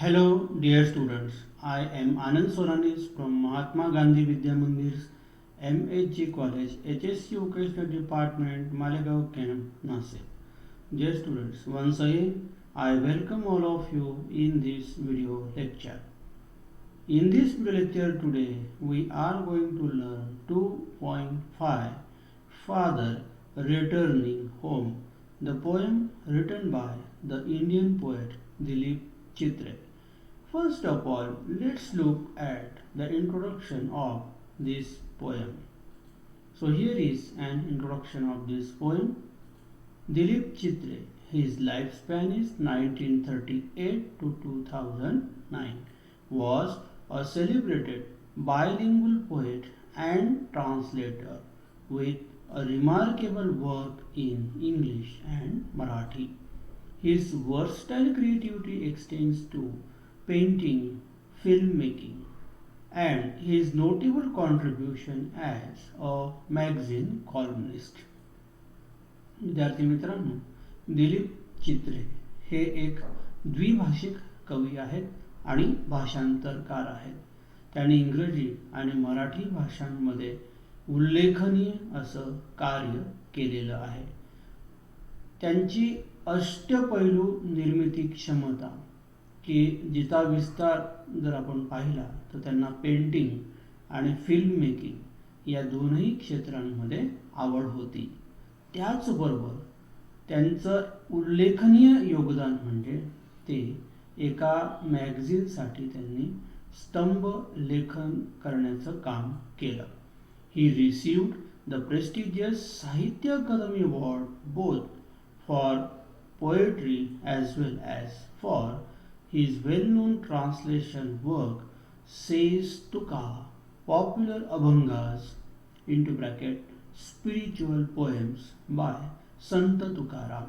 Hello, dear students. I am Anand Soranis from Mahatma Gandhi Vidya Mandir's MHG College, HSC Vocational Department, Malegaon Camp, Nasik. Dear students, once again, I welcome all of you in this video lecture. In this video lecture today, we are going to learn 2.5 Father Returning Home, the poem written by the Indian poet Dilip Chitre. First of all, let's look at the introduction of this poem. So here is an introduction of this poem. Dilip Chitre, his lifespan is 1938 to 2009, was a celebrated bilingual poet and translator with a remarkable work in English and Marathi. His versatile creativity extends to painting, filmmaking, and his notable contribution as a magazine columnist. विद्यार्थी मित्रांनो, दिलीप चित्रे हे एक द्विभाषिक कवी आहेत आणि भाषांतरकार आहेत. त्यांनी इंग्रजी आणि मराठी भाषांमध्ये उल्लेखनीय असं कार्य केलेलं आहे. त्यांची अष्टपैलू निर्मिती क्षमता की जिचा विस्तार जर आपण पाहिला तर त्यांना पेंटिंग आणि फिल्म मेकिंग या दोनही क्षेत्रांमध्ये आवड होती. त्याचबरोबर त्यांचं उल्लेखनीय योगदान म्हणजे ते एका मॅगझिनसाठी त्यांनी स्तंभ लेखन करण्याचं काम केलं. ही received the prestigious Sahitya Akademi award both for poetry as well as for his well-known translation work Says Tuka, popular abhangas into bracket spiritual poems by संत तुकाराम.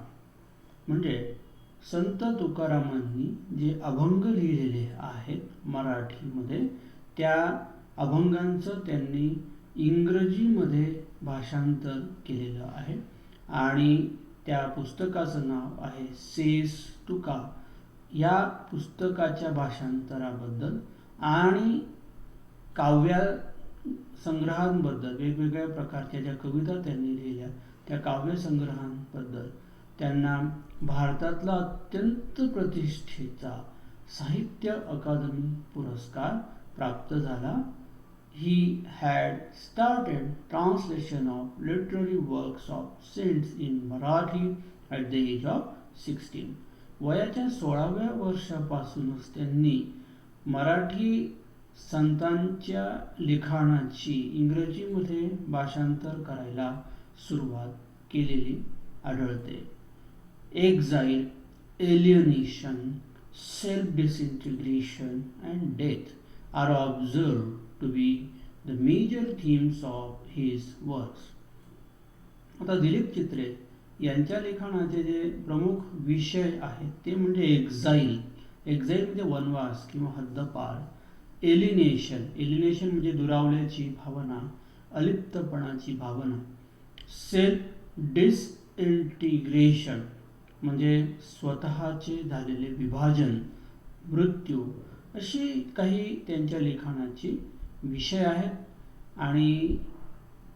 म्हणजे संत तुकारामांनी जे अभंग लिहिलेले आहेत मराठीमध्ये त्या अभंगांचं त्यांनी इंग्रजीमध्ये भाषांतर केलेलं आहे आणि त्या पुस्तकाचं नाव आहे सेस तुका. या पुस्तकाच्या भाषांतराबद्दल आणि काव्य संग्रहांबद्दल वेगवेगळ्या प्रकारच्या ज्या कविता त्यांनी लिहिल्या त्या काव्य संग्रहांबद्दल त्यांना भारतातला अत्यंत प्रतिष्ठेचा साहित्य अकादमी पुरस्कार प्राप्त झाला. He had started translation of literary works of saints in Marathi at the age of 16. वयाच्या 16व्या वर्षापासूनच त्यांनी मराठी संतांच्या लिखाणाची इंग्रजीमध्ये भाषांतर करायला सुरुवात केलेली आढळते. Exile, alienation, self disintegration and death are observed to be the major themes of his works. आता दिलीप चित्रे यांच्या लिखाणाचे जे प्रमुख विषय आहेत ते म्हणजे एक्झाईल. एक्झाईल म्हणजे वनवास किंवा हद्दपार. एलिनेशन, एलिनेशन म्हणजे दुरावल्याची भावना, अलिप्तपणाची भावना. सेल्फ डिसइंटिग्रेशन म्हणजे स्वतःचे झालेले विभाजन, मृत्यू, अशी काही त्यांच्या लिखाणाची विषय आहेत आणि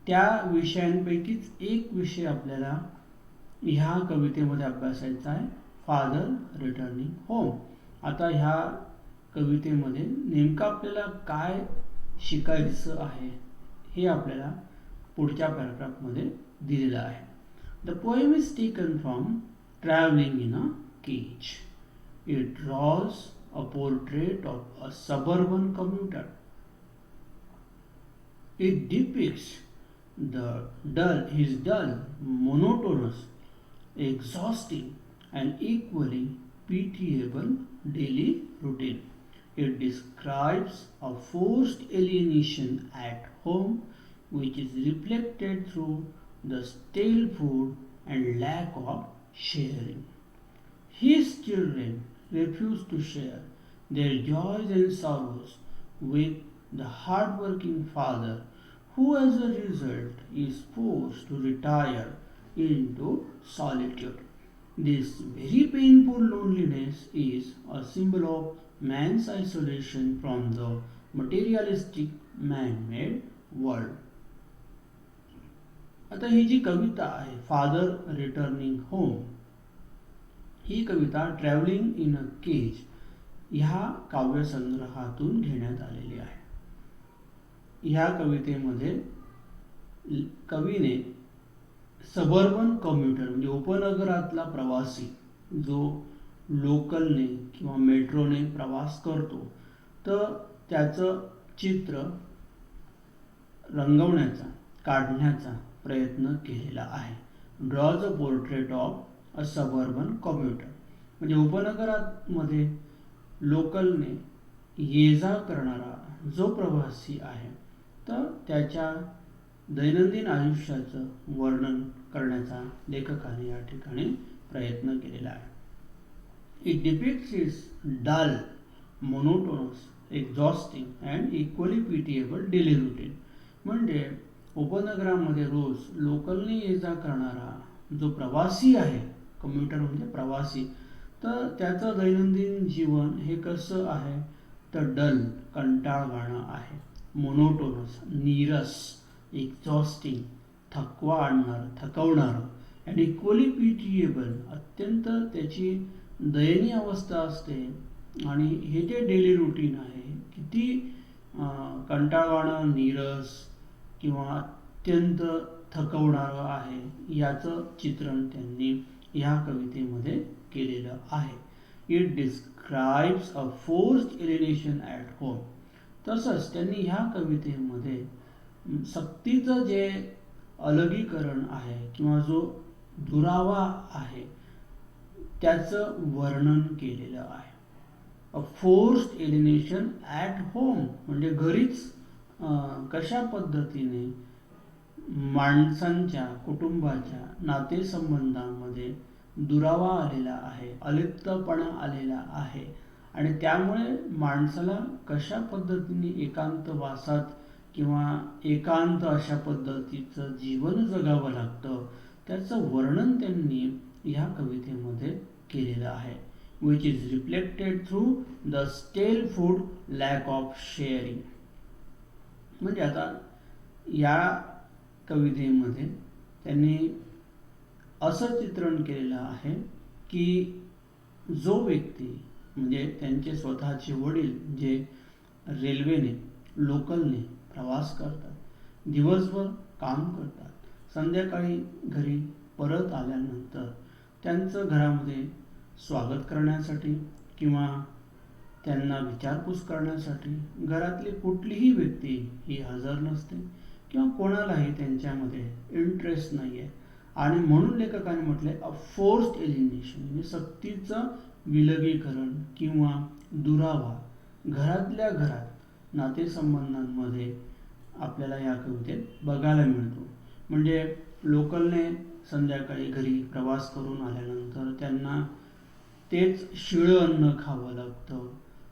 त्या विषयांपैकीच एक विषय आपल्याला ह्या कवितेमध्ये अभ्यासायचा आहे, फादर रिटर्निंग होम. आता ह्या कवितेमध्ये नेमकं आपल्याला काय शिकायचं आहे हे आपल्याला पुढच्या पॅराग्राफमध्ये दिलेलं आहे. The poem is taken from travelling in a cage. It draws a portrait of a suburban commuter. It depicts his dull, monotonous, exhausting, and equally pitiable daily routine. It describes a forced alienation at home, which is reflected through the stale food and lack of sharing. His children refuse to share their joys and sorrows with the hard-working father, who as a result is forced to retire into solitude. This very painful loneliness is a symbol of man's isolation from the materialistic man-made world. आता ही जी कविता आहे father returning home, he Kavita travelling in a Kaij ह्या काव्यसंग्रहातून घेण्यात आलेली आहे. ह्या कवितेमध्ये कवीने suburban commuter म्हणजे उपनगरातला प्रवासी जो लोकलने किंवा मेट्रोने प्रवास करतो तर त्याचं चित्र रंगवण्याचा काढण्याचा प्रयत्न केलेला आहे. Draws a portrait of a suburban commuter म्हणजे उपनगरामध्ये लोकलने ये जा करणारा जो प्रवासी आहे तर त्याच्या दैनंदिन आयुष्याचं वर्णन करण्याचा लेखकाने या ठिकाणी प्रयत्न केलेला आहे. It depicts its dull, monotonous, exhausting and equally pitiable daily routine म्हणजे उपनगरामध्ये रोज लोकलने ये जा करणारा जो प्रवासी आहे, कम्युटर म्हणजे प्रवासी, तर त्याचं दैनंदिन जीवन हे कसं आहे तर डल, कंटाळवाणं आहे, मोनोटोनस, नीरस, एक्झॉस्टिंग, थकवा आणणार, थकवणारं, अँड इक्वली पिटिएबल, अत्यंत त्याची दयनीय अवस्था असते. आणि हे जे डेली रुटीन आहे किती कंटाळवाणं, नीरस किंवा अत्यंत थकवणारं आहे याचं चित्रण त्यांनी ह्या कवितेमध्ये केलेलं आहे. It describes a forced alienation at home. तसंच त्यांनी ह्या कवितेमध्ये सक्तीचं जे अलगीकरण आहे किंवा जो दुरावा आहे त्याचं वर्णन केलेलं आहे. A forced alienation at home म्हणजे घरीच कशा पद्धतीने माणसांच्या कुटुंबाच्या नातेसंबंधांमध्ये दुरावा आलेला आहे, अलिप्तपणा आलेला आहे आणि त्यामुळे माणसाला कशा पद्धतीने एकांतवासात किंवा एकांत अशा पद्धतीचं जीवन जगावं लागतं त्याचं वर्णन त्यांनी ह्या कवितेमध्ये केलेलं आहे. Which is reflected through the stale food lack of sharing. म्हणजे आता या कवितेमध्ये त्यांनी असं चित्रण केलेलं आहे की जो व्यक्ती म्हणजे त्यांचे स्वतःचे वडील जे रेल्वेने लोकलने प्रवास करतात, दिवसभर काम करतात, संध्याकाळी घरी परत आल्यानंतर त्यांचं घरामध्ये स्वागत करण्यासाठी किंवा त्यांना विचारपूस करण्यासाठी घरातली कुठलीही व्यक्ती ही हजर नसते किंवा कोणालाही त्यांच्यामध्ये इंटरेस्ट नाही आहे. आणि म्हणून लेखकाने म्हटले अ फोर्स्ड एलिनेशन म्हणजे सक्तीचं विलगीकरण किंवा दुरावा घरातल्या घरात नातेसंबंधांमध्ये आपल्याला या कवितेत बघायला मिळतो. म्हणजे लोकलने संध्याकाळी घरी प्रवास करून आल्यानंतर त्यांना तेच शिळं अन्न खावं लागतं.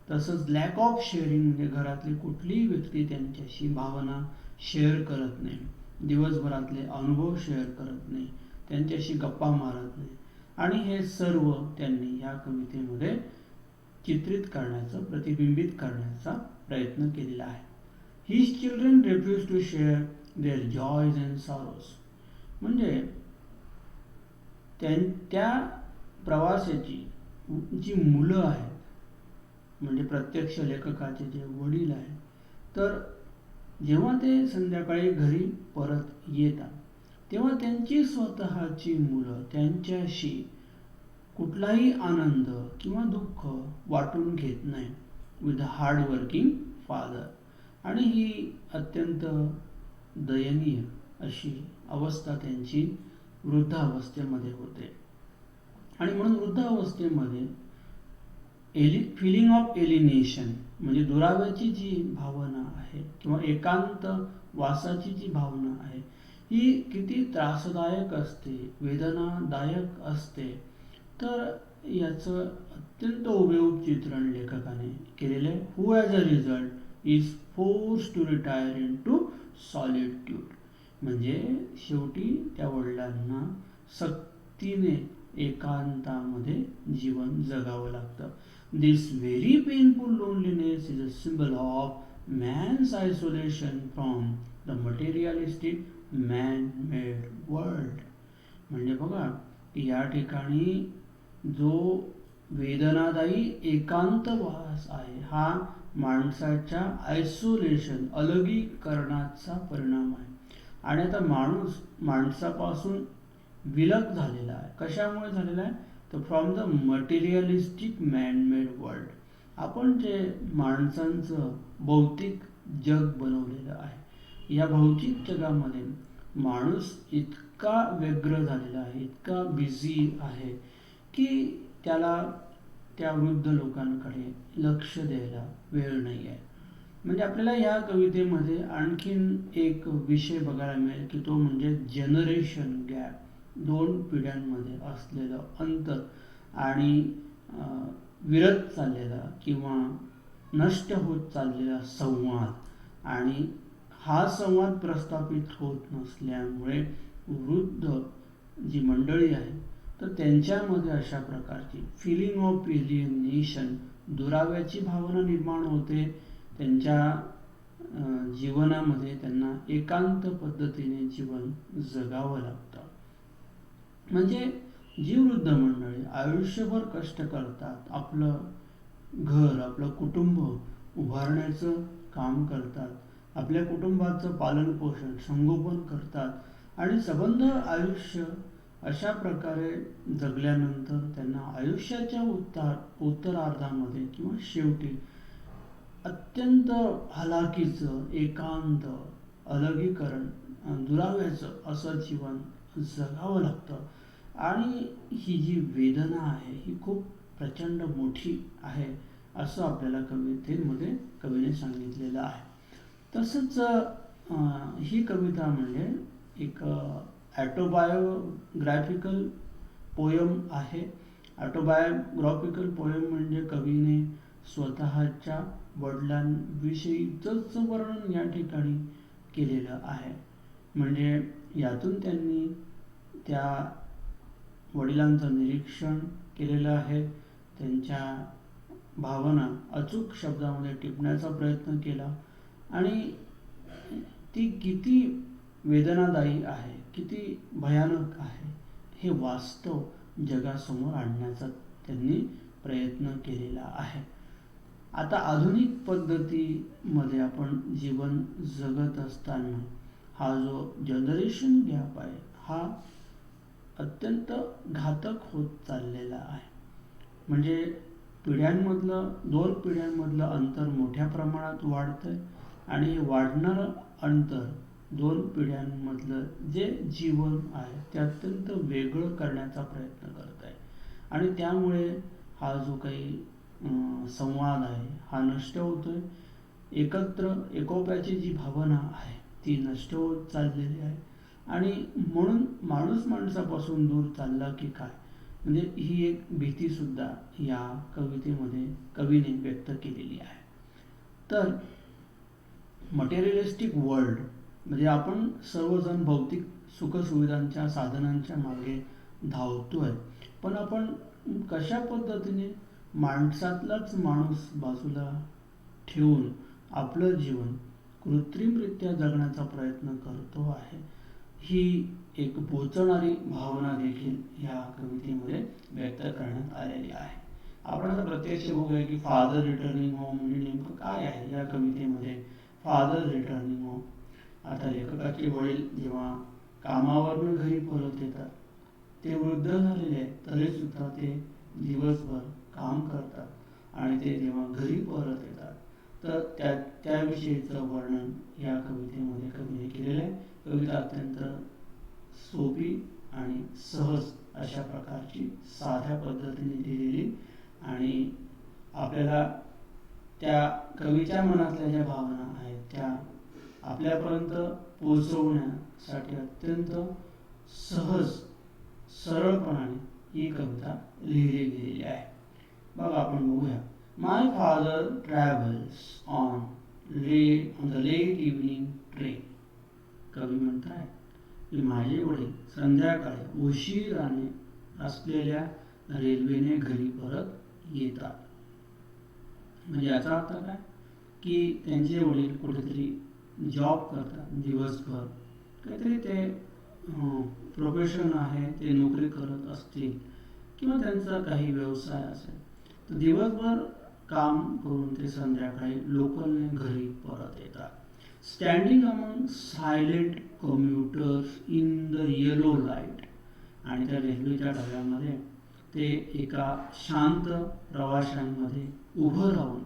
तसंच लॅक ऑफ शेअरिंग म्हणजे घरातली कुठलीही व्यक्ती त्यांच्याशी भावना शेअर करत नाही, दिवसभरातले अनुभव शेअर करत नाही, त्यांच्याशी गप्पा मारत नाही. आणि हे सर्व त्यांनी या कवितेमध्ये चित्रित करण्याचं, प्रतिबिंबित करण्याचा प्रयत्न केलेला आहे. His children refuse to share their joys and sorrows म्हणजे त्या प्रवासाची जी मुलं आहेत म्हणजे प्रत्यक्ष लेखकाचे जे वडील आहेत तर जेव्हा ते संध्याकाळी घरी परत येतात तेव्हा त्यांची स्वतःची मुलं त्यांच्याशी कुठलाही आनंद किंवा दुःख वाटून घेत नाही विथ हार्ड वर्किंग फादर. आणि ही अत्यंत दयनीय अशी अवस्था त्यांची वृद्धावस्थेमध्ये होते. आणि म्हणून वृद्धावस्थेमध्ये फिलिंग ऑफ एलिनेशन म्हणजे दुराव्याची जी भावना आहे किंवा एकांत वासाची जी भावना आहे ही किती त्रासदायक असते, वेदनादायक असते. तर याचं अत्यंत हुबेहूब चित्रण लेखकाने केलेलं आहे. Who as a result is forced to retire into solitude म्हणजे शेवटी त्या वडिलांना सक्तीने एकांतामध्ये जीवन जगावं लागतं. This very painful loneliness is a symbol of man's isolation from the materialistic man made world. म्हणजे बघा की या ठिकाणी जो वेदनादायी एकांतवास आहे हा माणसाच्या आयसोलेशन अलगीकरणाचा परिणाम आहे. आणि आता माणसापासून विलग झालेला आहे. कशामुळे झालेला आहे तर from the materialistic man-made world. आपण जे माणसांचं भौतिक जग बनवलेलं आहे या भौतिक जगामध्ये माणूस इतका व्यग्र झालेला आहे, इतका बिझी आहे की त्याला त्या वृद्ध लोकांकडे लक्ष द्यायला वेळ नाही आहे. म्हणजे आपल्याला या कवितेमध्ये आणखीन एक विषय बघायला मिळेल की तो म्हणजे जनरेशन गॅप, दोन पिढ्यांमध्ये असलेलं अंतर आणि विरत चाललेला किंवा नष्ट होत चाललेला संवाद. आणि हा संवाद प्रस्थापित होत नसल्यामुळे वृद्ध जी मंडळी आहे तर त्यांच्यामध्ये अशा प्रकारची फिलिंग ऑफ एलियनेशन, दुराव्याची भावना निर्माण होते. त्यांच्या जीवनामध्ये त्यांना एकांत पद्धतीने जीवन जगावं लागतं. म्हणजे जी वृद्ध मंडळी आयुष्यभर कष्ट करतात, आपलं घर, आपलं कुटुंब उभारण्याचं काम करतात, आपल्या कुटुंबाचं पालनपोषण, संगोपन करतात आणि सबंध आयुष्य अशा प्रकारे जगल्यानंतर त्यांना आयुष्याच्या उत्तरार्धामध्ये किंवा शेवटी अत्यंत हलाखीचं, एकांत, अलगीकरण, दुराव्याचं असं जीवन जगावं लागतं. आणि ही जी वेदना आहे ही खूप प्रचंड मोठी आहे असं आपल्याला कवितेमध्ये कवीने सांगितलेलं आहे. तसंच ही कविता म्हणजे एक ॲटोबायोग्राफिकल पोयम आहे. ॲटोबायोग्राफिकल पोयम म्हणजे कवीने स्वतःच्या वडिलांविषयीचंच वर्णन या ठिकाणी केलेलं आहे. म्हणजे यातून त्यांनी त्या वडिलांचं निरीक्षण केलेलं आहे, त्यांच्या भावना अचूक शब्दामध्ये टिपण्याचा प्रयत्न केला आणि ती किती वेदनादायी आहे, किती भयानक आहे हे वास्तव जगासमोर आणण्याचा त्यांनी प्रयत्न केलेला आहे. आता आधुनिक पद्धतीमध्ये आपण जीवन जगत असताना हा जो जनरेशन गॅप आहे हा अत्यंत घातक होत चाललेला आहे. म्हणजे दोन पिढ्यांमधलं अंतर मोठ्या प्रमाणात वाढतंय आणि हे वाढणारं अंतर दोन पिढ्यांमधलं जे जीवन आहे ते अत्यंत वेगळं करण्याचा प्रयत्न करत आहे. आणि त्यामुळे हा जो काही संवाद आहे हा नष्ट होतोय. एकोप्याची जी भावना आहे ती नष्ट होत चाललेली आहे. आणि म्हणून माणूस माणसापासून दूर चालला की काय, म्हणजे ही एक भीतीसुद्धा या कवितेमध्ये कवीने व्यक्त केलेली आहे. तर मटेरियलिस्टिक वर्ल्ड म्हणजे आपण सर्वजण भौतिक सुखसुविधांच्या साधनांच्या मागे धावतोय, पण आपण कशा पद्धतीने माणसातलाच माणूस बाजूला ठेवून आपलं जीवन कृत्रिमरित्या जगण्याचा प्रयत्न करतो आहे, ही एक पोचणारी भावना देखील ह्या कवितेमध्ये व्यक्त करण्यात आलेली आहे. आपण आता प्रत्यक्ष बघूया की फादर रिटर्निंग होम म्हणजे नेमकं काय आहे या कवितेमध्ये. फादर रिटर्निंग होम, आता लेखकाचे वडील जेव्हा कामावरनं घरी परत येतात, ते वृद्ध झालेले आहेत तरी सुद्धा ते दिवसभर काम करतात आणि ते जेव्हा घरी परत येतात तर त्याविषयीचं वर्णन या कवितेमध्ये कवीने केलेलं आहे. कविता अत्यंत सोपी आणि सहज अशा प्रकारची साध्या पद्धतीने लिहिलेली आणि आपल्याला त्या कवीच्या मनातल्या ज्या भावना आहेत त्या आपल्यापर्यंत पोहोचवण्यासाठी अत्यंत सहज सरळपणाने ही कविता लिहिली गेलेली आहे. बघा आपण बघूया. My father travels on the late evening train. कवी म्हणताय की माझे वडील संध्याकाळी उशिराने असलेल्या रेल्वेने घरी परत येतात. म्हणजे याचा अर्थ काय की त्यांचे वडील कुठेतरी जॉब करतात दिवसभर, काहीतरी ते प्रोफेशन आहे, ते नोकरी करत असतील किंवा त्यांचा काही व्यवसाय असेल, तर दिवसभर काम करून ते संध्याकाळी लोकलने घरी परत येतात. Standing among silent commuters in the yellow light. आणि त्या रेल्वेच्या डब्यामध्ये ते एका शांत प्रवाशांमध्ये उभं राहून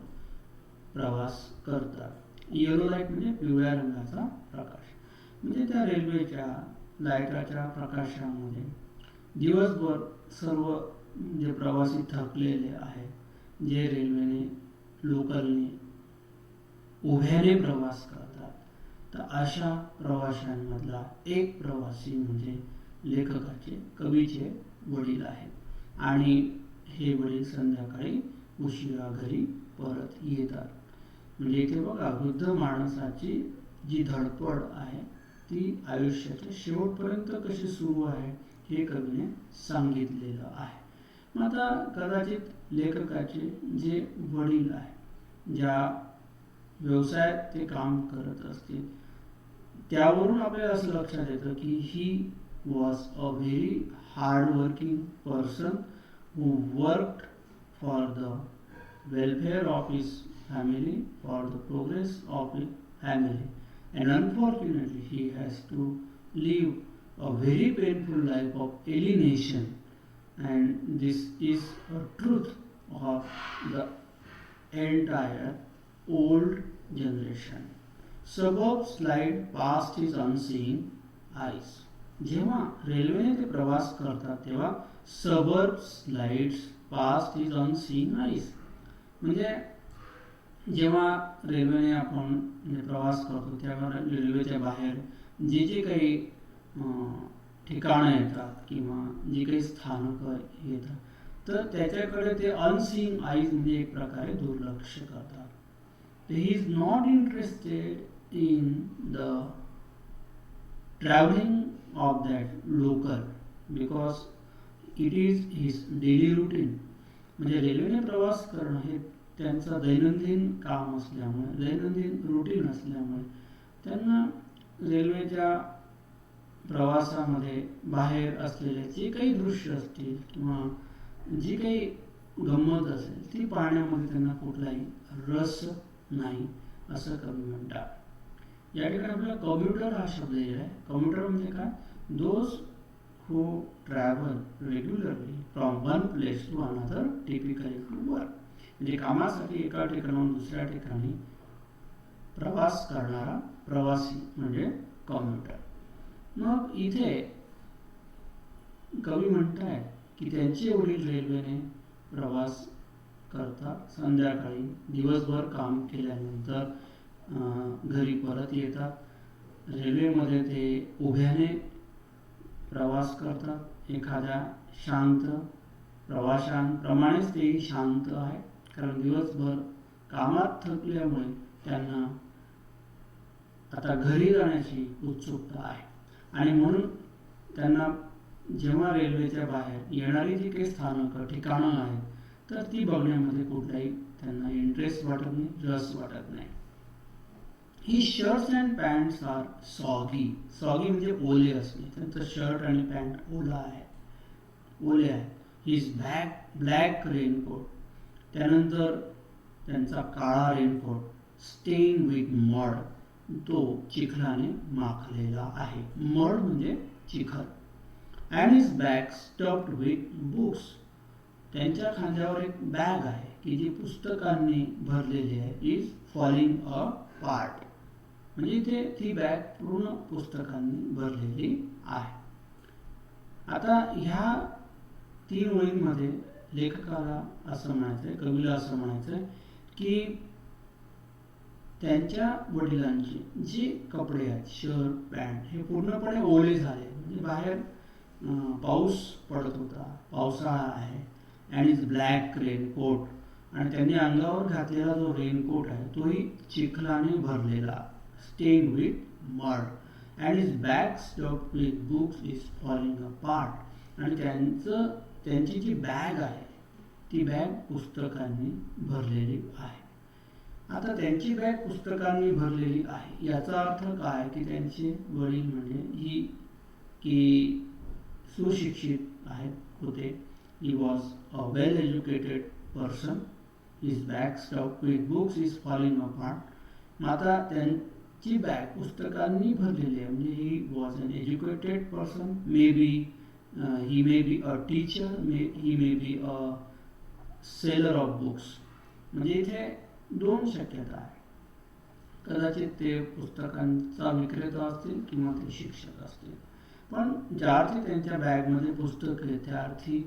प्रवास करतात. येलो लाईट म्हणजे पिवळ्या रंगाचा प्रकाश. म्हणजे त्या रेल्वेच्या लाईटाच्या प्रकाशामध्ये दिवसभर सर्व जे प्रवासी थकलेले आहे, जे रेल्वेने लोकलने उभ्याने प्रवास करतात, तर अशा प्रवाशांमधला एक प्रवासी म्हणजे लेखकाचे, कवीचे वडील आहेत. आणि हे वडील संध्याकाळी उशिरा घरी परत येतात. म्हणजे इथे बघा, वृद्ध माणसाची जी धडपड आहे ती आयुष्याच्या शेवटपर्यंत कशी सुरू आहे हे कवीने सांगितलेलं आहे. मग आता कदाचित लेखकाचे जे वडील आहे, ज्या व्यवसायात ते काम करत असतील, त्यावरून आपल्याला असं लक्षात येतं की ही was a very hard working person who worked for the welfare of his family, for the progress of his family, and unfortunately he has to live a very painful life of alienation, and this is a truth of the entire old generation. Suburbs slide past his unseeing eyes. जेव्हा रेल्वेने ते प्रवास करतात तेव्हा suburb slides past his unseen eyes. म्हणजे जेव्हा रेल्वेने आपण प्रवास करतो तेव्हा रेल्वेच्या बाहेर जे जे काही ठिकाणं येतात किंवा जी काही स्थानकं येतात, तर त्याच्याकडे ते अनसीन आईज म्हणजे एक प्रकारे दुर्लक्ष करतात. ही is not interested in the traveling of that local because it is his daily routine. म्हणजे रेल्वेने प्रवास करणं हे त्यांचं दैनंदिन काम असल्यामुळे, दैनंदिन रुटीन असल्यामुळे त्यांना रेल्वेच्या प्रवासामध्ये बाहेर असलेले जे काही दृश्य असतील किंवा जी काही गंमत असेल ती पाहण्यामध्ये त्यांना कुठलाही रस नाही, असं कवी म्हणतात. या ठिकाणी आपल्याला कम्युटर हा शब्द दिला आहे. कम्युटर म्हणजे काय? Those who travel regularly from one place to another, typically to work. म्हणजे कामासाठी एका ठिकाणाहून दुसऱ्या ठिकाणी प्रवास करणारा प्रवासी म्हणजे कम्युटर. मग इथे कवी म्हणतायत की त्यांचे वडील रेल्वेने प्रवास करतात, संध्याकाळी दिवसभर काम केल्यानंतर घरी परत येतात. रेल्वेमध्ये ते उभ्याने प्रवास करतात, एखाद्या शांत प्रवाशांप्रमाणेच तेही शांत आहे, कारण दिवसभर कामात थकल्यामुळे त्यांना आता घरी जाण्याची उत्सुकता आहे. आणि म्हणून त्यांना जेव्हा रेल्वेच्या बाहेर येणारी जी काही स्थानकं ठिकाणं आहेत, तर ती बघण्यामध्ये कुठलाही त्यांना इंटरेस्ट वाटत नाही, रस वाटत नाही. His shirts and pants are soggy. Soggy म्हणजे ओले असणे. त्यांचं शर्ट आणि पॅन्ट ओला आहे, ओले आहे. हिज ब्लॅक रेनकोट, त्यानंतर त्यांचा काळा रेनकोट स्टेन विथ मड, तो चिखलाने माखलेला आहे. मड म्हणजे चिखल. And his bag stuffed with books, त्यांच्या खांद्यावर एक बॅग आहे की जी पुस्तकांनी भरलेली आहे. इज फॉलिंग अ पार्ट, म्हणजे इथे ती बॅग पूर्ण पुस्तकांनी भरलेली आहे. आता ह्या 3 ओळींमध्ये लेखकाला असं म्हणायचंय, कवीला असं म्हणायचंय की त्यांच्या वडिलांचे जे कपडे आहेत, शर्ट पॅन्ट, हे पूर्णपणे ओले झाले. म्हणजे बाहेर पाऊस पडत होता, पावसाळा आहे. अँड इज ब्लॅक रेनकोट, आणि त्यांनी अंगावर घातलेला जो रेनकोट आहे तोही चिखलाने भरलेला, स्टेन with mud. And is bag stuffed with books is falling apart, आणि त्यांची जी बॅग आहे ती बॅग पुस्तकांनी भरलेली आहे. आता त्यांची बॅग पुस्तकांनी भरलेली आहे याचा अर्थ काय की त्यांचे वडील म्हणजे ही की सुशिक्षित आहेत होते. He was a well educated person. His bag stuffed with books is falling apart. आता त्यांची बॅग पुस्तकांनी भरलेली आहे म्हणजे he was an educated person. Maybe he may be a teacher, he may be a seller of books. म्हणजे इथे दोन शक्यता आहे. कदाचित ते पुस्तकांचा विक्रेता असतील किंवा ते शिक्षक असतील. पण ज्या अर्थी त्यांच्या बॅगमध्ये पुस्तक आहे त्या अर्थी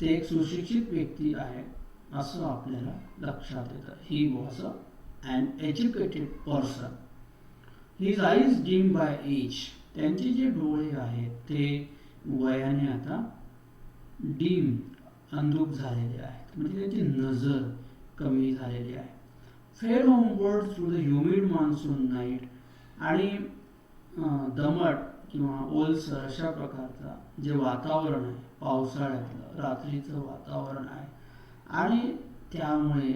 ते एक सुशिक्षित व्यक्ती आहे असं आपल्याला लक्षात येतं. He was an educated person. His eyes dim by age. त्यांचे जे डोळे आहेत ते वयाने आता डीम अंधुक झालेले आहेत म्हणजे त्यांची नजर कमी झालेली आहे. फेड homeward through the humid monsoon night. आणि दमट किंवा ओलसर अशा प्रकारचा जे वातावरण आहे पावसाळ्यातलं रात्रीचं वातावरण आहे आणि त्यामुळे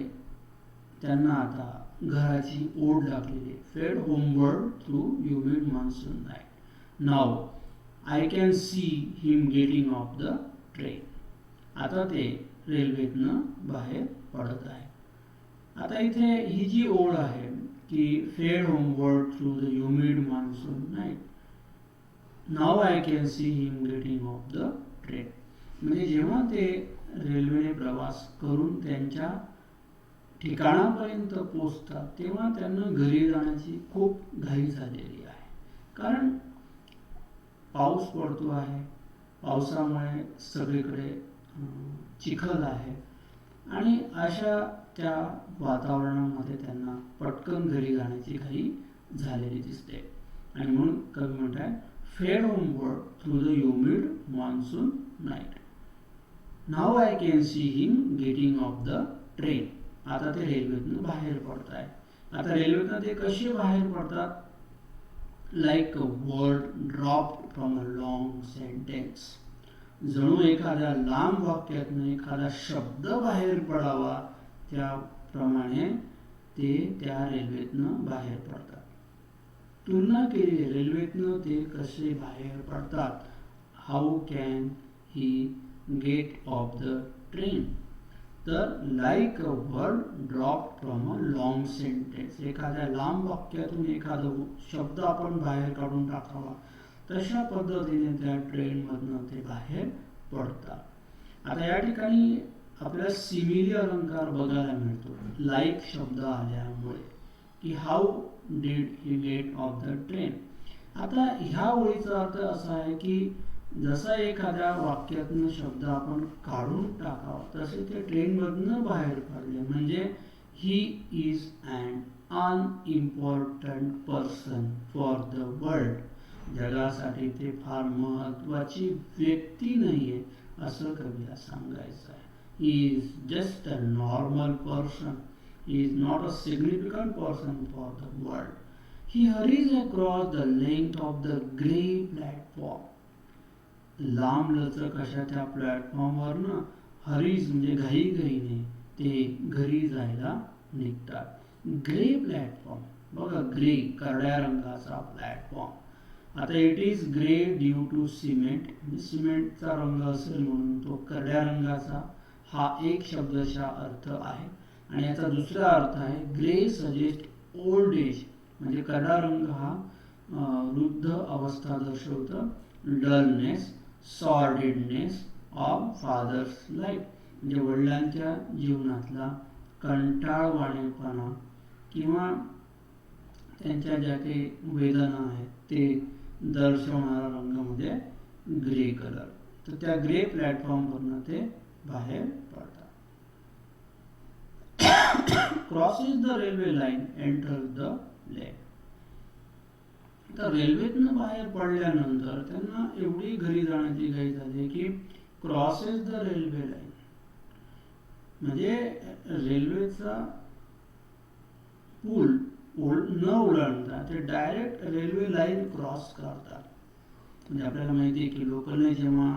त्यांना आता घराची ओढ लागलेली. फेड homeward through humid monsoon night. Now I can see him getting off the train. आता ते रेल्वेतनं बाहेर पडत आहे. आता इथे ही जी ओळ आहे की फेड homeward through the humid monsoon night. Now I can see him getting off the train. म्हणजे जेव्हा ते रेल्वेने प्रवास करून त्यांच्या ठिकाणापर्यंत पोचतात तेव्हा त्यांना घरी जाण्याची खूप घाई झालेली आहे. कारण पाऊस पडतो आहे. पावसामुळे सगळीकडे चिखल आहे आणि अशा त्या वातावरणामध्ये त्यांना पटकन घरी जाण्याची घाई झालेली दिसते. आणि म्हणून कवी म्हणतात फेड homeward through the humid monsoon night. Now I can see him getting off the train. आता ते रेल्वेतनं बाहेर पडत आहे. आता रेल्वेतनं ते कसे बाहेर पडतात. Like a word drop from a long sentence. जणू एखाद्या लांब वाक्यातनं एखादा शब्द बाहेर पडावा त्याप्रमाणे ते त्या रेल्वेतनं बाहेर पडतात. तुलना केली रेल्वेतनं ते कसे बाहेर पडतात. How can he get off the train. तर like a word drop from a long sentence. एखाद्या लांब वाक्यातून एखादा शब्द आपण बाहेर काढून टाकावा तशा पद्धतीने त्या ट्रेनमधनं ते बाहेर पडतात. आता या ठिकाणी आपल्याला सिमिली अलंकार बघायला मिळतो लाईक शब्द आल्यामुळे की how did he get off the train. आता ह्या ओळीचा अर्थ असा आहे की जसा एखाद्या वाक्यातनं शब्द आपण काढून टाकावा तसे ते ट्रेनमधनं बाहेर पडले म्हणजे he is an unimportant person for the world. जगासाठी ते फार महत्वाची व्यक्ती नाहीये असं कवीला सांगायचं आहे. He is just a normal person. He is not a significant person for the world. He hurries across the length of the grey platform. लांब लचक अशा त्या प्लॅटफॉर्मवर ना हरीज म्हणजे घाईघाईने ते घरी जायला निघतात. ग्रे प्लॅटफॉर्म बघा ग्रे करड्या रंगाचा प्लॅटफॉर्म. आता it is grey due to cement. सिमेंटचा रंग असेल म्हणून तो करड्या रंगाचा. हा एक शब्दाचा अर्थ आहे आणि याचा दुसरा अर्थ आहे ग्रे सजेस्ट ओल्ड एज. म्हणजे करडा रंग हा वृद्ध अवस्था दर्शवतं. Dullness sordidness of father's life. म्हणजे वडिलांच्या जीवनातला कंटाळवाणेपणा किंवा त्यांच्या ज्या काही वेदना आहेत ते दर्शवणारा रंग म्हणजे ग्रे कलर. तर त्या ग्रे प्लॅटफॉर्मवरनं ते बाहेर पडतात. Crosses the railway line enter the lane. तर रेल्वेतनं बाहेर पडल्यानंतर त्यांना एवढी घरी जाण्याची घाई झाली की क्रॉसेस द रेल्वे लाईन म्हणजे रेल्वेचा पूल न ओलांडता ते डायरेक्ट रेल्वे लाईन क्रॉस करतात. म्हणजे आपल्याला माहिती आहे की लोकलने जेव्हा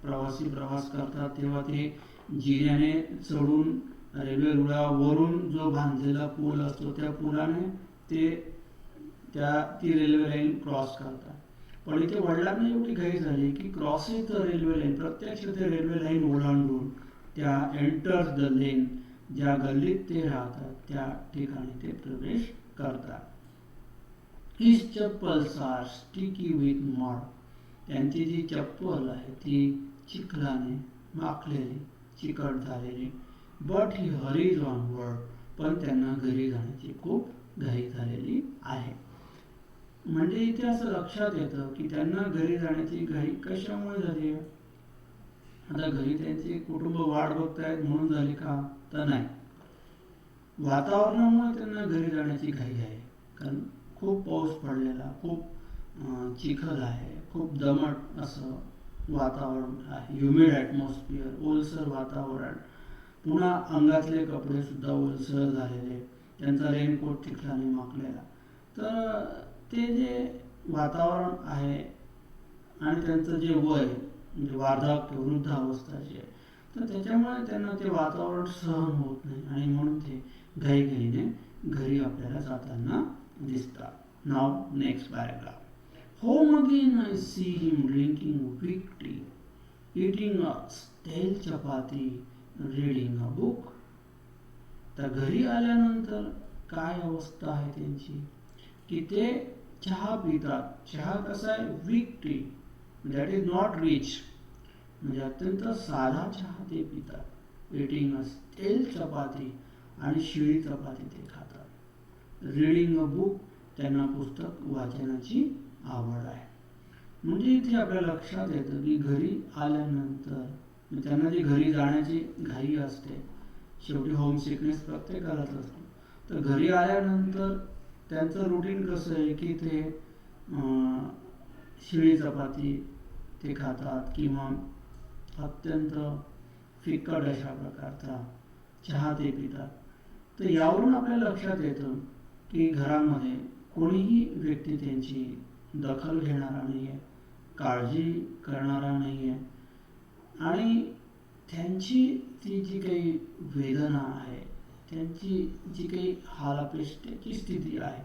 प्रवासी प्रवास करतात तेव्हा ते जिन्याने चढून रेल्वे रुळावरून जो बांधलेला पूल असतो त्या पुलाने ते ती रेल्वे लाईन क्रॉस करतात. पण इथे वडिलांना एवढी घाई झाली की क्रॉसिंग द रेल्वे लाईन, प्रत्यक्ष ते रेल्वे लाईन ओलांडून त्या एंटर द लेन, ज्या गल्लीत ते राहतात त्या ठिकाणी ते प्रवेश करतात. His chappals are sticky with mud, त्यांची जी चप्पल आहे ती चिखलाने माखलेली, चिकट झालेली. बट ही हरीज ऑनवर्ड, पण त्यांना घरी जाण्याची खूप घाई झालेली आहे. म्हणजे इथे असं लक्षात येतं की त्यांना घरी जाण्याची घाई कशामुळे झाली आहे. आता घरी त्यांची कुटुंब वाट बघतायत म्हणून झाली का, तर नाही, वातावरणामुळे त्यांना घरी जाण्याची घाई आहे. कारण खूप पाऊस पडलेला, खूप चिखल आहे, खूप दमट असं वातावरण आहे, ह्युमिड ॲटमॉस्फिअर, ओलसर वातावरण, पुन्हा अंगातले कपडे सुद्धा ओलसर झालेले, त्यांचा रेनकोट चिखलाने माखलेला. तर ते जे वातावरण आहे आणि त्यांचं जे वय म्हणजे वार्धक्य, वृद्ध अवस्था जी आहे, तर त्याच्यामुळे त्यांना ते वातावरण सहन होत नाही आणि म्हणून ते घाईघाईने घरी आपल्याला जाताना दिसतात. Now next paragraph. Home again I see him drinking weak tea, eating a stale chapati, reading a book. तर घरी आल्यानंतर काय अवस्था आहे त्यांची की ते चहा पितात. चहा कसा आहे, weak tea, that is not rich, म्हणजे अत्यंत साधा चहा ते पितात. इटिंग अ स्टेल चपाती, आणि शिळी चपाती ते खातात. रीडिंग अ बुक, त्यांना पुस्तक वाचनाची आवड आहे. म्हणजे इथे आपल्या लक्षात येतं की घरी आल्यानंतर त्यांना जी घरी जाण्याची घाई असते, शेवटी होम सिकनेस प्रत्येकालाच असतो. तर घरी आल्यानंतर त्यांचं रुटीन कसं आहे की ते शिळी चपाती ते खातात किंवा अत्यंत फिक्कट अशा प्रकारचा चहा ते पितात. तर यावरून आपल्या लक्षात येतं की घरामध्ये कोणीही व्यक्ती त्यांची दखल घेणारा नाही आहे, काळजी करणारा नाही आहे, आणि त्यांची ती जी काही वेदना आहे, त्यांची जी काही हालापेष्टेची स्थिती आहे,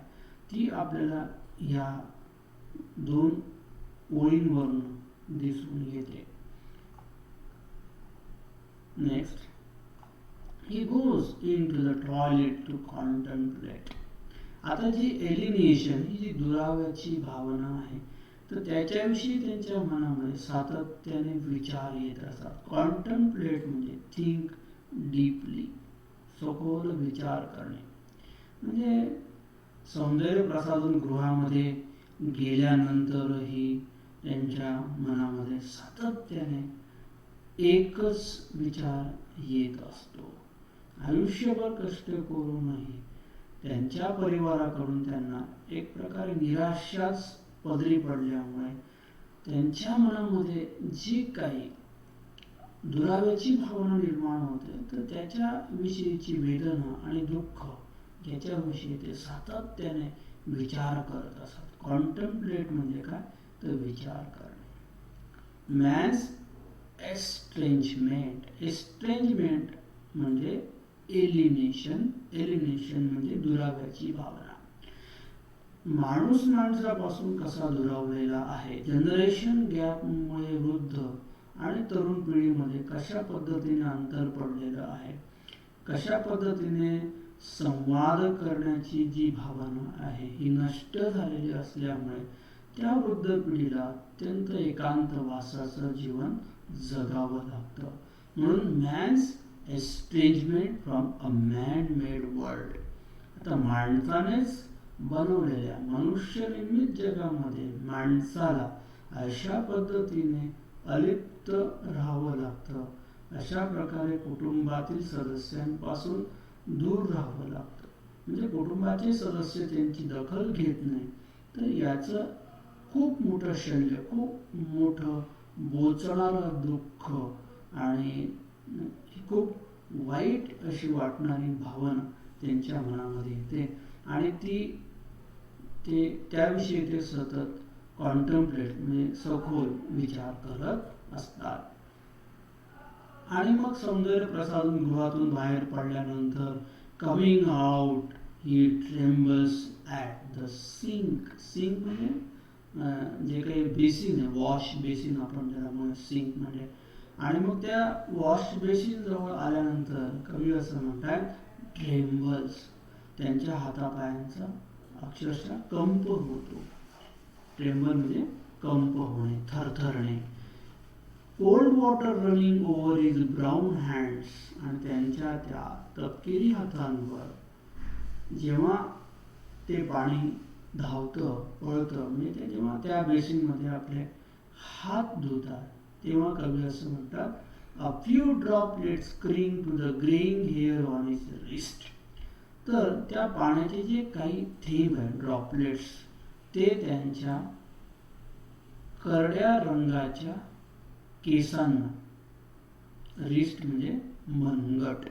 ती आपल्याला ह्या दोन ओळींवरून दिसून येते. Next, he goes into the toilet to contemplate. आता जी एलिनेशन, ही जी दुराव्याची भावना आहे, तर त्याच्याविषयी त्यांच्या मनामध्ये सातत्याने विचार येत असतात. कॉन्टम्प्लेट म्हणजे थिंक डीपली, सखोल विचार करणे. म्हणजे सौंदर्य प्रसाधन गृहामध्ये गेल्यानंतरही त्यांच्या मनामध्ये सातत्याने एकच विचार येत असतो. आयुष्यभर कष्ट करूनही त्यांच्या परिवाराकडून त्यांना एक प्रकारे निराशाच पदरी पडल्यामुळे त्यांच्या मनामध्ये जी काही दुराव्याची भावना निर्माण होते, तर त्याच्याविषयीची वेदना आणि दुःख याच्याविषयी ते सातत्याने विचार करत असतात. कॉन्टम्प्लेट म्हणजे काय, तर विचार करणे. मॅन्स एस्ट्रेंजमेंट, एस्ट्रेंजमेंट म्हणजे एलिनेशन, एलिनेशन म्हणजे दुराव्याची भावना. माणूस माणसापासून कसा दुरावलेला आहे, जनरेशन गॅपमुळे वृद्ध आणि तरुण पिढीमध्ये कशा पद्धतीने अंतर पडलेलं आहे, कशा पद्धतीने संवाद करण्याची जी भावना आहे ही नष्ट झालेली असल्यामुळे त्या वृद्ध पिढीला अत्यंत एकांतवासाचं जीवन जगावं लागतं. म्हणून man's estrangement from a man made world. आता माणसानेच बनवलेल्या मनुष्यनिर्मित जगामध्ये माणसाला अशा पद्धतीने अलिप्त राहावं लागतं, अशा प्रकारे कुटुंबातील सदस्यांपासून दूर राहावं लागतं. म्हणजे कुटुंबाचे सदस्य त्यांची दखल घेत नाही, तर याचं खूप मोठं शल्य, खूप मोठं बोचणारं दुःख आणि खूप वाईट अशी वाटणारी भावना त्यांच्या मनामध्ये येते आणि त्याविषयी ते सतत कॉन्टम्प्लेट म्हणजे सखोल विचार करत असतात. आणि मग सौंदर्य प्रसाधन गृहातून बाहेर पडल्यानंतर coming out he trembles at the sink. Sink म्हणजे जे काही बेसिन आहे, वॉश बेसिन आपण त्याला म्हणून सिंक म्हणजे. आणि मग त्या वॉश बेसिन जवळ आल्यानंतर कवी असं म्हणतात ट्रेम्बल्स, त्यांच्या हातापायांचा अक्षरशः कंप होतो. ट्रेम्बल म्हणजे कंप होणे, थरथरणे. Cold water running over his brown hands, आणि त्यांच्या त्या तपकिरी हातांवर जेव्हा ते पाणी धावतं पळतं, म्हणजे ते जेव्हा त्या बेसिनमध्ये आपले हात धुतात तेव्हा कवी असं म्हणतात a few droplets cling to the greying hair on his wrist. तर त्या पाण्याचे जे काही थेंब आहेत, ड्रॉपलेट्स, ते त्यांच्या करड्या रंगाच्या केसांना, रिस्ट म्हणजे मनगट,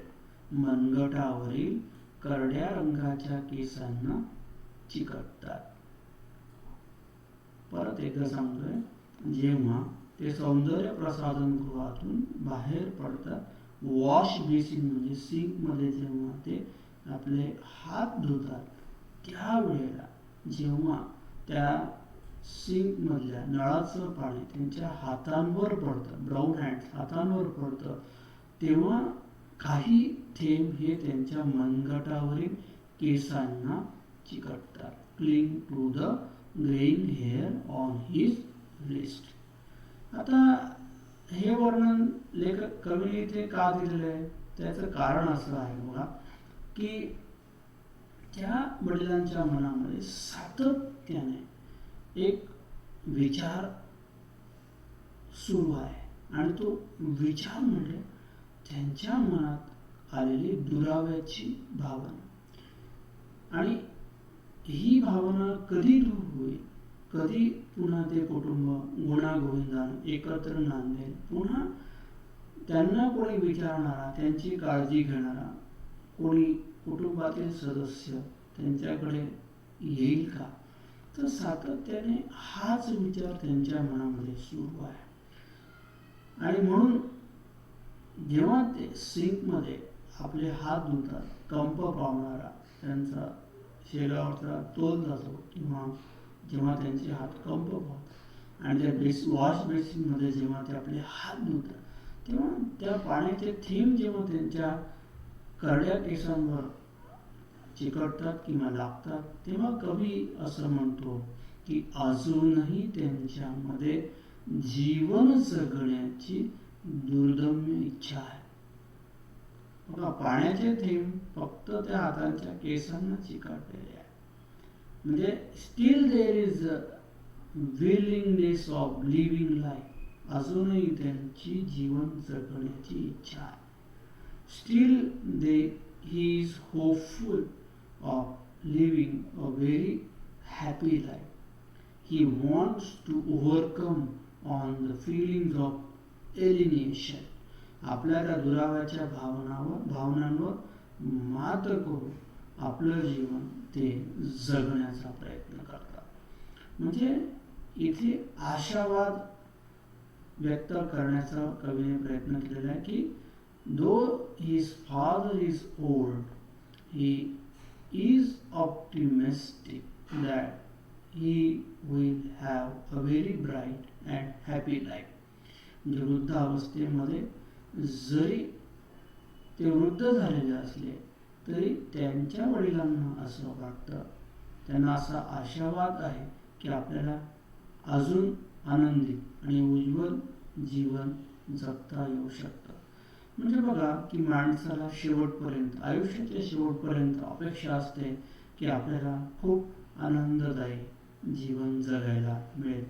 मनगटावरील करड्या रंगाच्या केसांना चिकटतात. परत एकदा सांगतोय, जेव्हा ते सौंदर्य प्रसाधन गृहातून बाहेर पडतात, वॉश बेसिन म्हणजे सिंकमध्ये जेव्हा ते आपले हात धुतात, त्यावेळेला जेव्हा त्या सिंकमधल्या नळाचं पाणी त्यांच्या हातांवर पडतं, ब्राऊन हँड्स हातांवर पडतं, तेव्हा काही थेंब हे त्यांच्या मनगटावरील केसांना चिकटतात. Cling to the greying hair on his wrist. आता हे वर्णन लेखक कवीने इथे का दिलेलं आहे, त्याचं कारण असं आहे बघा की त्या वडिलांच्या मनामध्ये सातत्याने एक विचार सुरू आहे, आणि तो विचार म्हणजे त्यांच्या मनात आलेली दुराव्याची भावना. आणि ही भावना कधी दूर होईल, कधी पुन्हा ते कुटुंब गुण्यागोविंदाने एकत्र नांदेल, पुन्हा त्यांना कोणी विचारणारा, त्यांची काळजी घेणारा कोणी कुटुंबातील सदस्य त्यांच्याकडे येईल का? तर सातत्याने हाच विचार त्यांच्या मनामध्ये सुरू आहे. आणि म्हणून जेव्हा ते सिंकमध्ये आपले हात धुतात, कंप पावणारा त्यांचा शेगावचा तोल जातो, किंवा जेव्हा त्यांचे हात कंप पावतात, आणि त्या वॉश बेसिनमध्ये जेव्हा ते आपले हात धुतात, तेव्हा त्या पाण्याचे थेंब जेव्हा त्यांच्या करड्या केसांवर चिकटतात किंवा लागतात, तेव्हा कवी असं म्हणतो की अजूनही त्यांच्यामध्ये जीवन जगण्याची दुर्दम्य इच्छा आहे. बघा, पाण्याचे थेंब फक्त त्या हातांच्या केसांना चिकटलेले आहे, म्हणजे still there is a willingness of living life. अजूनही त्यांची जीवन जगण्याची इच्छा आहे. Still he is hopeful of living a very happy life. He wants to overcome on the feelings of alienation. आपल्या त्या दुराव्याच्या भावनांवर मात करून आपलं जीवन ते जगण्याचा प्रयत्न करतात. म्हणजे इथे आशावाद व्यक्त करण्याचा कवीने प्रयत्न केलेला आहे की though his father is old, he is optimistic that he will have a very bright and happy life. म्हणजे वृद्धावस्थेमध्ये जरी ते वृद्ध झालेले असले तरी त्यांच्या वडिलांना असं वाटतं, त्यांना असा आशावाद आहे की आपल्याला अजून आनंदी आणि उज्ज्वल जीवन जगता येऊ शकतं. म्हणजे बघा की माणसाला शेवटपर्यंत, आयुष्याच्या शेवटपर्यंत अपेक्षा असते की आपल्याला खूप आनंददायी जीवन जगायला मिळेल.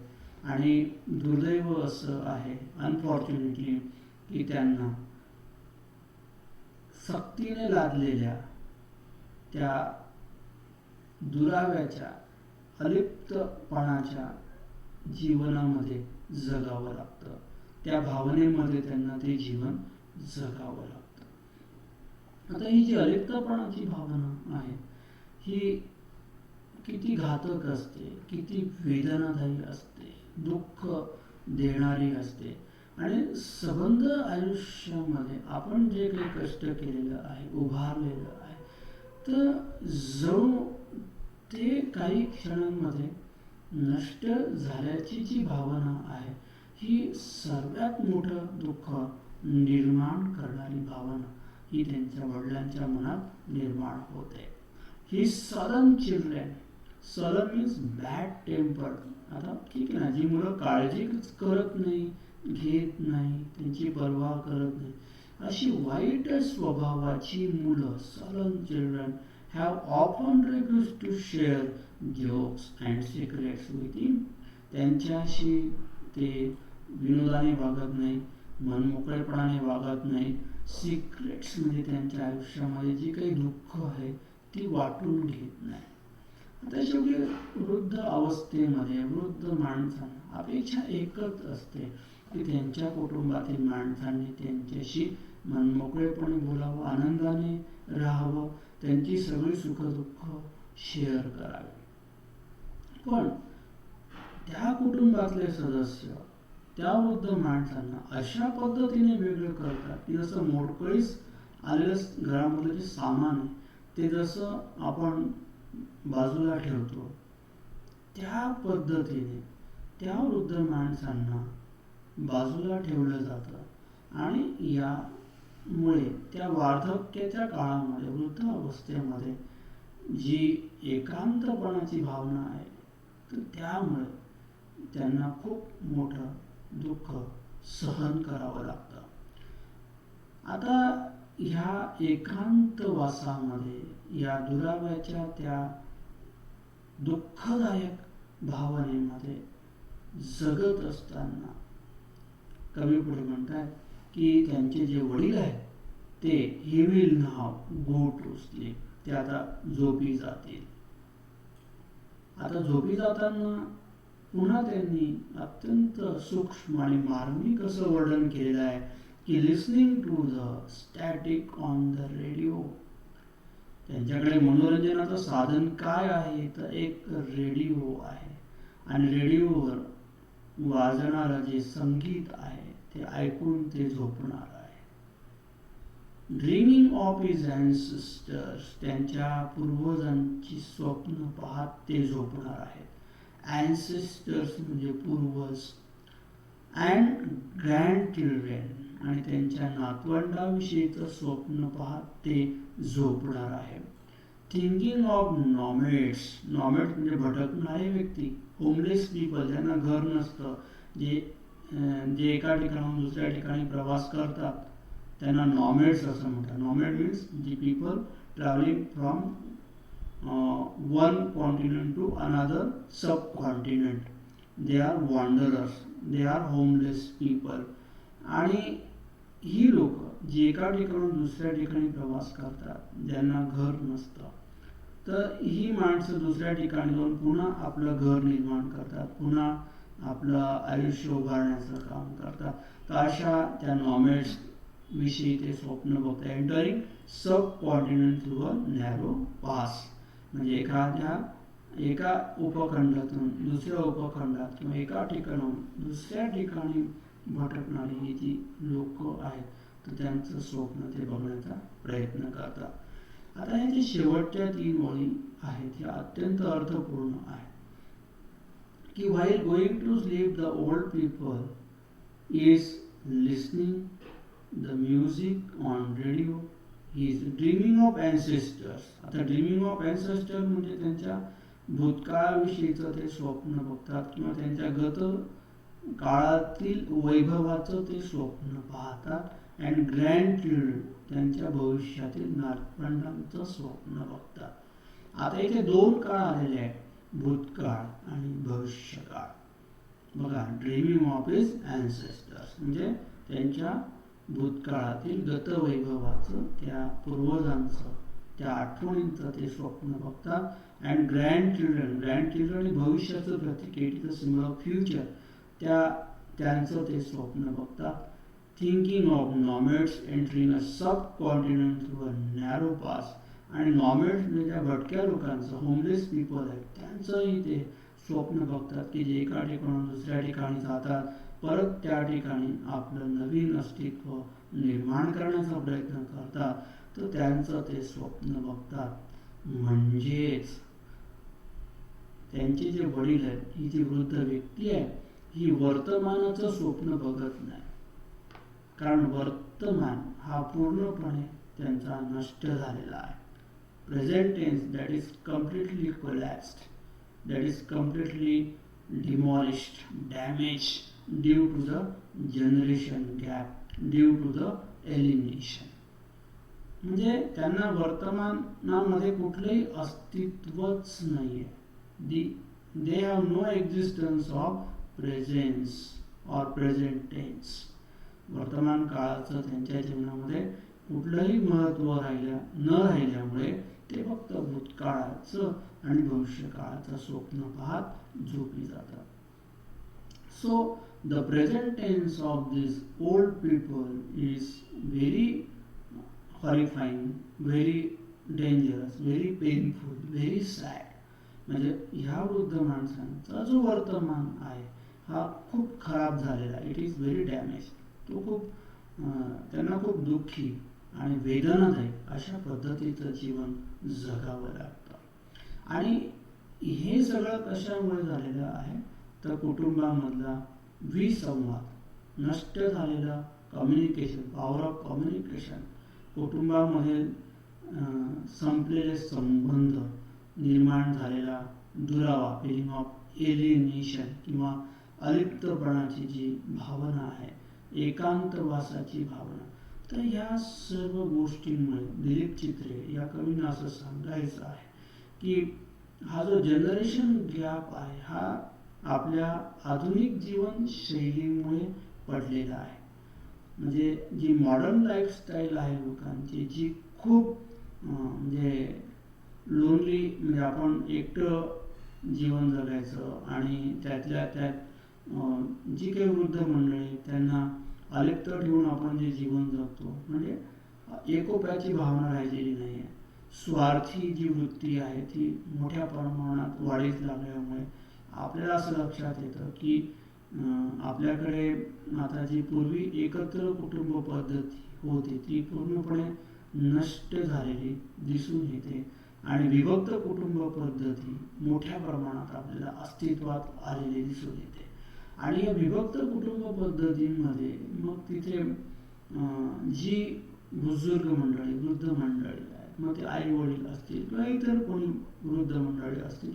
आणि दुर्दैव असं आहे अनफॉर्च्युनेटली की त्यांना सक्तीने लादलेल्या त्या दुराव्याच्या अलिप्तपणाच्या जीवनामध्ये जगावं लागतं, त्या भावनेमध्ये त्यांना ते जीवन जगावं लागतं. आता ही जी अलिप्तपणाची भावना आहे ही किती घातक असते, किती वेदनादायी असते, दुःख देणारी असते. आणि सबंध आयुष्यामध्ये आपण जे काही कष्ट केलेलं आहे, उभारलेलं आहे, तर जणू ते काही क्षणांमध्ये नष्ट झाल्याची जी भावना आहे, ही सर्वात मोठं दुःख निर्माण करणारी भावना ही त्यांच्या वडिलांच्या मनात निर्माण होते. His sullen children, sullen means bad temper. आता ठीक आहे ना, जी मुलं काळजी करत नाही, घेत नाही, त्यांची पर्वा करत नाही, अशी वाईट स्वभावाची मुलं, sudden children, have often refused to share jokes and secrets with him. त्यांच्याशी ते विनोदाने वागत नाही, मनमोकळेपणाने वागत नाही. सिक्रेट्स म्हणजे त्यांच्या आयुष्यामध्ये जी काही दुःख आहे ती वाटून घेत नाही. आता शेवटी वृद्ध अवस्थेमध्ये वृद्ध माणसांना अपेक्षा एकच असते की त्यांच्या कुटुंबातील माणसांनी त्यांच्याशी मनमोकळेपणे बोलावं, आनंदाने राहावं, त्यांची सगळी सुखदुःख शेअर करावी. पण त्या कुटुंबातले सदस्य त्या वृद्ध माणसांना अशा पद्धतीने वेगळं करतात की जसं मोडकळीस आलेलं घरामधलं जे सामान आहे ते जसं आपण बाजूला ठेवतो त्या पद्धतीने त्या वृद्ध माणसांना बाजूला ठेवलं जातं. आणि यामुळे त्या वार्धक्याच्या काळामध्ये, वृद्ध अवस्थेमध्ये जी एकांतपणाची भावना आहे, तर त्यामुळे त्यांना खूप मोठं दुःख सहन करावं लागतं. आता ह्या एकांतवासामध्ये, या दुराव्याच्या त्या दुःखदायक भावनेमध्ये जगत असताना कवी पुढे म्हणतात की त्यांचे जे वडील आहेत ते he will now go to sleep, ते आता झोपी जातील. आता झोपी जाताना पुन्हा त्यांनी अत्यंत सूक्ष्म आणि मार्मिक असं वर्णन केलेलं आहे की listening to the static on the radio. त्यांच्याकडे मनोरंजनाचं साधन काय आहे, तर एक रेडिओ आहे. आणि रेडिओवर वाजणारं जे संगीत आहे ते ऐकून ते झोपणार आहे. ड्रीमिंग ऑफ हिज अँसेस्टर्स, त्यांच्या पूर्वजांची स्वप्न पाहत ते झोपणार आहेत. अँसेस्टर्स म्हणजे पूर्वज. अँड ग्रँड चिल्ड्रेन, आणि त्यांच्या नातवंडाविषयीचं स्वप्न पाहत ते झोपणार आहे. थिंकिंग ऑफ नॉमेड्स, नॉमेड्स म्हणजे भटकणारे व्यक्ती, होमलेस पीपल, ज्यांना घर नसतं, जे एका ठिकाणाहून दुसऱ्या ठिकाणी प्रवास करतात त्यांना नॉमेड्स असं म्हणतात. नॉमेड मीन्स जी people travelling from one continent to another subcontinent, they are wanderers, they are homeless people. आणि ही लोक जी एका ठिकाणून दुसऱ्या ठिकाणी प्रवास करतात, ज्यांना घर नसतं, तर ही माणसं दुसऱ्या ठिकाणी जाऊन पुन्हा आपलं घर निर्माण करतात, पुन्हा आपलं आयुष्य उभारण्याचं काम करतात. तर अशा त्या नॉमेड्स विषयी ते स्वप्न बघतात. Entering sub continent through a narrow pass, म्हणजे एका उपखंडातून दुसऱ्या उपखंडात किंवा एका ठिकाणाहून दुसऱ्या ठिकाणी भटकणारी ही जी लोक आहेत, तर त्यांचं स्वप्न ते बघण्याचा प्रयत्न करतात. आता ह्या जे शेवटच्या 3 ओळी आहेत ह्या अत्यंत अर्थपूर्ण आहेत की while going to sleep the old people is listening the music on radio, he is dreaming of ancestors. आता ड्रीमिंग ऑफ ancestors म्हणजे त्यांच्या भूतकाळाविषयीचं ते स्वप्न बघतात किंवा त्यांच्या गत काळातील वैभवाचं ते स्वप्न पाहतात. अँड ग्रँड चिल्ड्रन, त्यांच्या भविष्यातील नातवंडांचं स्वप्न बघतात. आता इथे 2 काळ आलेले आहेत, भूतकाळ आणि भविष्यकाळ. बघा, ड्रीमिंग ऑफ हिज अँसेस्टर्स म्हणजे त्यांच्या भूतकाळातील गतवैभवाचं, त्या पूर्वजांचं, त्या आठवणींचं ते स्वप्न बघतात. अँड ग्रँड चिल्ड्रन आणि भविष्याचं प्रतीक, it is the symbol of future, त्यांचं ते स्वप्न बघतात. Thinking of nomads entering a subcontinent through a narrow pass, आणि नॉमेड्स म्हणजे ज्या भटक्या लोकांचं, होमलेस पीपल आहेत, त्यांचंही ते स्वप्न बघतात की जे एका ठिकाणून दुसऱ्या ठिकाणी जातात, परत त्या ठिकाणी आपलं नवीन अस्तित्व निर्माण करण्याचा प्रयत्न करतात. तर त्यांचं ते स्वप्न बघतात. म्हणजेच त्यांचे जे वडील आहेत, ही जी वृद्ध व्यक्ती आहे, ही वर्तमानाचं स्वप्न बघत नाही, कारण वर्तमान हा पूर्णपणे त्यांचा नष्ट झालेला आहे. Present tense that is completely collapsed, that is completely demolished, damage due to the generation gap, due to the elimination. म्हणजे त्यांना वर्तमानामध्ये कुठलंही अस्तित्वच नाही आहे. they have no existence of presence or present tense. वर्तमान काळाचं त्यांच्या जीवनामध्ये कुठलंही महत्त्व न राहिल्यामुळे ते फक्त भूतकाळाचं आणि भविष्यकाळाचं स्वप्न पाहत झोपी जातात. So the present tense of this old people is very horrifying, very dangerous, very painful, very sad. म्हणजे ह्या वृद्ध माणसांचा जो वर्तमान आहे हा खूप खराब झालेला आहे. It is very damage. तो खूप त्यांना खूप दुःखी आणि वेदनादायक अशा पद्धतीचं जीवन जगावं लागतं. आणि हे सगळं कशामुळे झालेलं आहे तर कुटुंबामधला विसंवाद, नष्ट झालेला कम्युनिकेशन, पॉवर ऑफ कम्युनिकेशन, कुटुंबामध्ये संपलेले संबंध, निर्माण झालेला दुरावा, फिलिंग ऑफ एलिनेशन किंवा अलिप्तपणाची जी भावना आहे, एकांतवासाची भावना. तर ह्या सर्व गोष्टींमुळे दिलीप चित्रे या कवींना असं सांगायचं आहे की हा जो जनरेशन गॅप आहे हा आपल्या आधुनिक जीवनशैलीमुळे पडलेला आहे. म्हणजे जी मॉडर्न लाईफस्टाईल आहे लोकांची, जी खूप म्हणजे लोनली, म्हणजे आपण एकटं जीवन जगायचं आणि त्यातल्या त्यात जी काही वृद्ध मंडळी त्यांना अलिप्त ठेवून आपण जे जीवन जगतो, म्हणजे एकोप्याची भावना राहिलेली नाही आहे. स्वार्थी जी वृत्ती आहे ती मोठ्या प्रमाणात वाढीस लागल्यामुळे आपल्याला असं लक्षात येतं की आपल्याकडे आता जी पूर्वी एकत्र कुटुंब पद्धती होती ती पूर्णपणे नष्ट झालेली दिसून येते आणि विभक्त कुटुंब पद्धती मोठ्या प्रमाणात आपल्याला अस्तित्वात आलेली दिसून येते. आणि या विभक्त कुटुंब पद्धतीमध्ये मग तिथे जी बुजुर्ग मंडळी, वृद्ध मंडळी आहेत, मग ते आई वडील असतील किंवा इतर कोणी वृद्ध मंडळी असतील,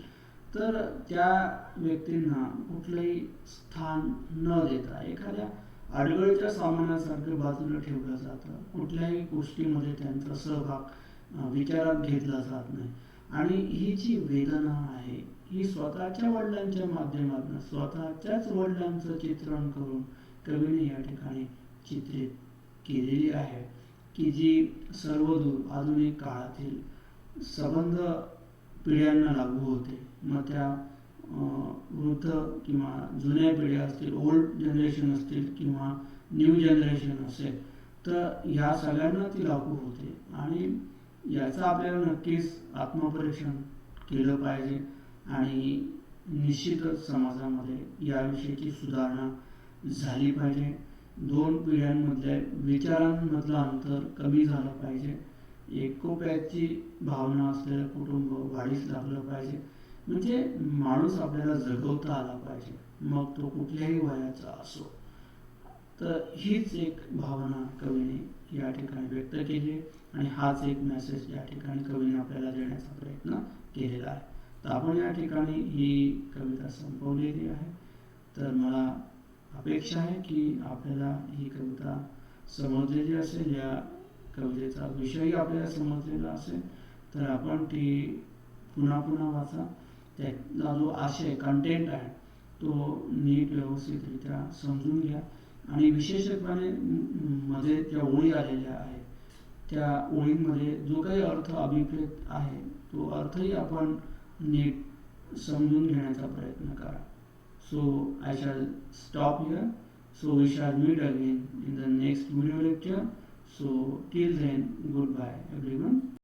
तर त्या व्यक्तींना कुठलंही स्थान न देता एखाद्या अडगळीच्या सामानासारखं बाजूला ठेवलं जातं. कुठल्याही गोष्टीमध्ये त्यांचा सहभाग विचारात घेतला जात नाही. आणि ही जी वेदना आहे ही स्वतःच्या वडिलांच्या माध्यमातून, स्वतःच्याच वडिलांचं चित्रण करून कवीने या ठिकाणी चित्रित केलेली आहे की जी सर्वदूर आधुनिक काळातील संबंध पिढ्यांना लागू होते. मग त्या वृद्ध किंवा जुन्या पिढ्या असतील, ओल्ड जनरेशन असतील किंवा न्यू जनरेशन असेल, तर ह्या सगळ्यांना ती लागू होते. आणि याचं आपल्याला नक्कीच आत्मपरीक्षण केलं पाहिजे आणि निश्चितच समाजामध्ये याविषयीची सुधारणा झाली पाहिजे. दोन पिढ्यांमधल्या विचारांमधलं अंतर कमी झालं पाहिजे. एकोप्याची भावना असलेलं कुटुंब वाढीस लागलं पाहिजे. म्हणजे माणूस आपल्याला जगवता आला पाहिजे, मग तो कुठल्याही वयाचा असो. तर हीच एक भावना कवीने या ठिकाणी व्यक्त केली आणि हाच एक मेसेज या ठिकाणी कवीने आपल्याला देण्याचा प्रयत्न केलेला आहे. तर आपण या ठिकाणी ही कविता संपवलेली आहे. तर मला अपेक्षा आहे की आपल्याला ही कविता समजलेली असेल, या कवितेचा विषयही आपल्याला समजलेला असेल. तर आपण ती पुन्हा पुन्हा वाचा. त्यातला जो आशय, कंटेंट आहे तो नीट व्यवस्थितरित्या समजून घ्या. आणि विशेषत्वाने मध्ये ज्या ओळी आलेल्या आहेत त्या ओळींमध्ये जो काही अर्थ अभिप्रेत आहे तो अर्थही आपण नीट समजून घेण्याचा प्रयत्न करा. So I shall stop here. So we shall meet again in the next video lecture. So till then, good bye everyone.